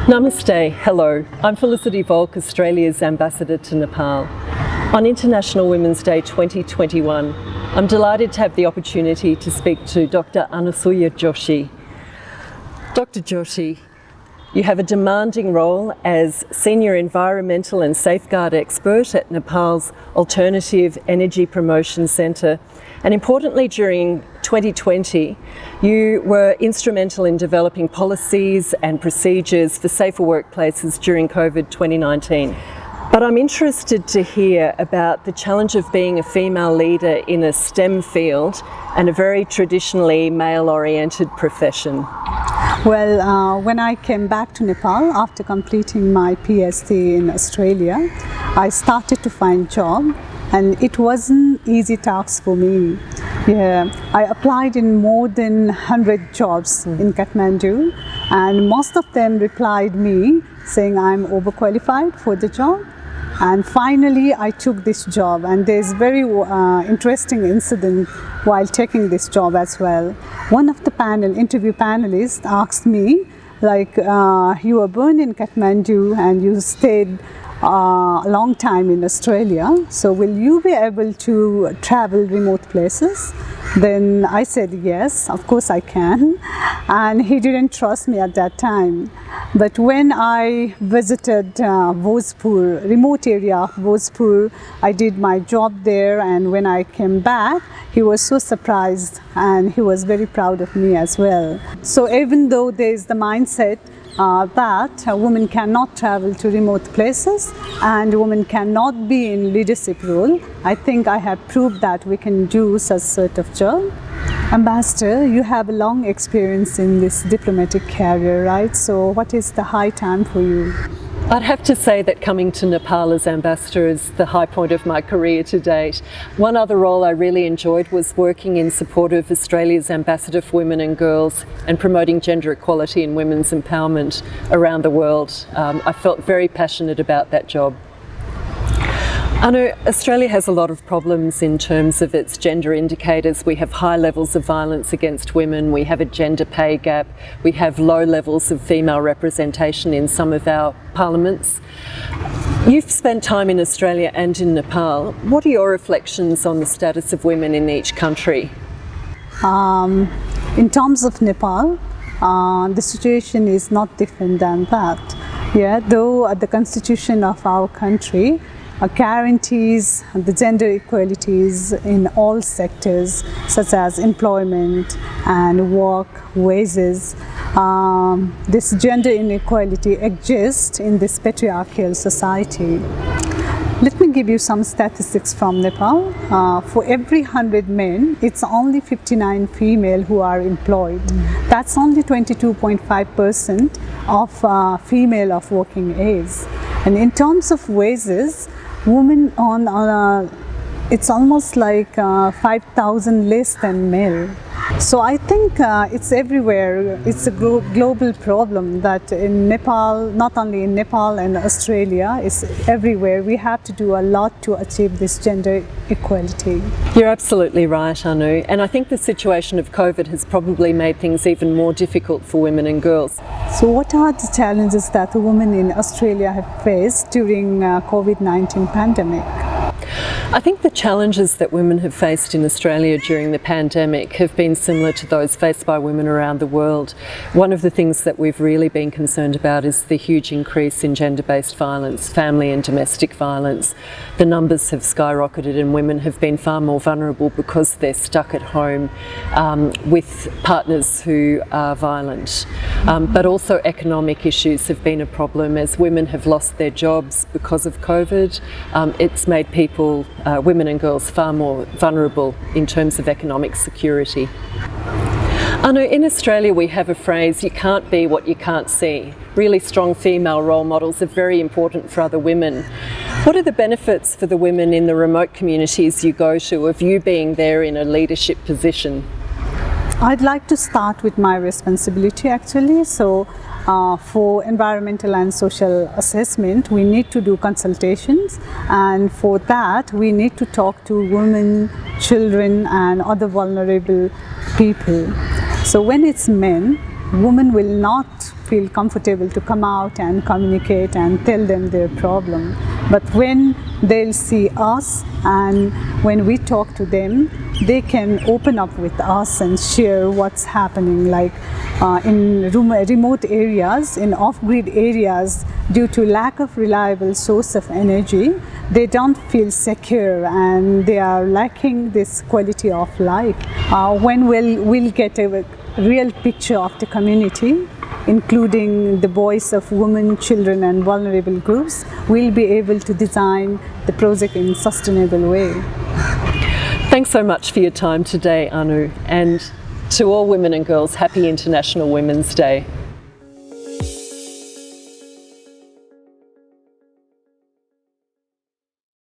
Namaste, hello. I'm Felicity Volk, Australia's Ambassador to Nepal. On International Women's Day 2021, I'm delighted to have the opportunity to speak to Dr. Anusuya Joshi. Dr. Joshi, you have a demanding role as Senior Environmental and Safeguard Expert at Nepal's Alternative Energy Promotion Centre, and importantly during 2020, you were instrumental in developing policies and procedures for safer workplaces during COVID 2019. But I'm interested to hear about the challenge of being a female leader in a STEM field and a very traditionally male-oriented profession. Well, when I came back to Nepal after completing my PhD in Australia, I started to find a job, and it wasn't easy task for me. I applied in more than 100 jobs in Kathmandu, and most of them replied me saying I'm overqualified for the job. And finally I took this job, and there's very interesting incident while taking this job as well. One of the interview panelists asked me, you were born in Kathmandu and you stayed a long time in Australia, so will you be able to travel remote places? Then I said yes, of course I can, and he didn't trust me at that time. But when I visited Bhojpur, remote area of Bhojpur, I did my job there, and when I came back, he was so surprised and he was very proud of me as well. So even though there is the mindset that a woman cannot travel to remote places and a woman cannot be in leadership role, I think I have proved that we can do such sort of job. Ambassador, you have a long experience in this diplomatic career, right? So what is the high time for you? I'd have to say that coming to Nepal as ambassador is the high point of my career to date. One other role I really enjoyed was working in support of Australia's Ambassador for Women and Girls and promoting gender equality and women's empowerment around the world. I felt very passionate about that job. I know Australia has a lot of problems in terms of its gender indicators. We have high levels of violence against women, we have a gender pay gap, we have low levels of female representation in some of our parliaments. You've spent time in Australia and in Nepal. What are your reflections on the status of women in each country? In terms of Nepal, the situation is not different than that. Though the constitution of our country guarantees the gender equalities in all sectors such as employment and work, wages. This gender inequality exists in this patriarchal society. Let me give you some statistics from Nepal. For every 100 men, it's only 59 female who are employed. That's only 22.5% of female of working age. And in terms of wages, women it's almost like 5,000 less than male. So I think it's everywhere. It's a global problem that in Nepal, not only in Nepal and Australia, it's everywhere. We have to do a lot to achieve this gender equality. You're absolutely right, Anu. And I think the situation of COVID has probably made things even more difficult for women and girls. So what are the challenges that women in Australia have faced during COVID-19 pandemic? I think the challenges that women have faced in Australia during the pandemic have been similar to those faced by women around the world. One of the things that we've really been concerned about is the huge increase in gender-based violence, family and domestic violence. The numbers have skyrocketed and women have been far more vulnerable because they're stuck at home with partners who are violent. But also economic issues have been a problem as women have lost their jobs because of COVID. It's made women and girls far more vulnerable in terms of economic security. I know in Australia we have a phrase, you can't be what you can't see. Really strong female role models are very important for other women. What are the benefits for the women in the remote communities you go to of you being there in a leadership position? I'd like to start with my responsibility actually. So for environmental and social assessment, we need to do consultations, and for that we need to talk to women, children and other vulnerable people. So when it's men, women will not feel comfortable to come out and communicate and tell them their problem. But when they'll see us and when we talk to them, they can open up with us and share what's happening. Like in remote areas, in off-grid areas, due to lack of reliable source of energy, they don't feel secure and they are lacking this quality of life. When we'll get a real picture of the community, including the voice of women, children and vulnerable groups, we'll be able to design the project in a sustainable way. Thanks so much for your time today, Anu, and to all women and girls, happy International Women's Day.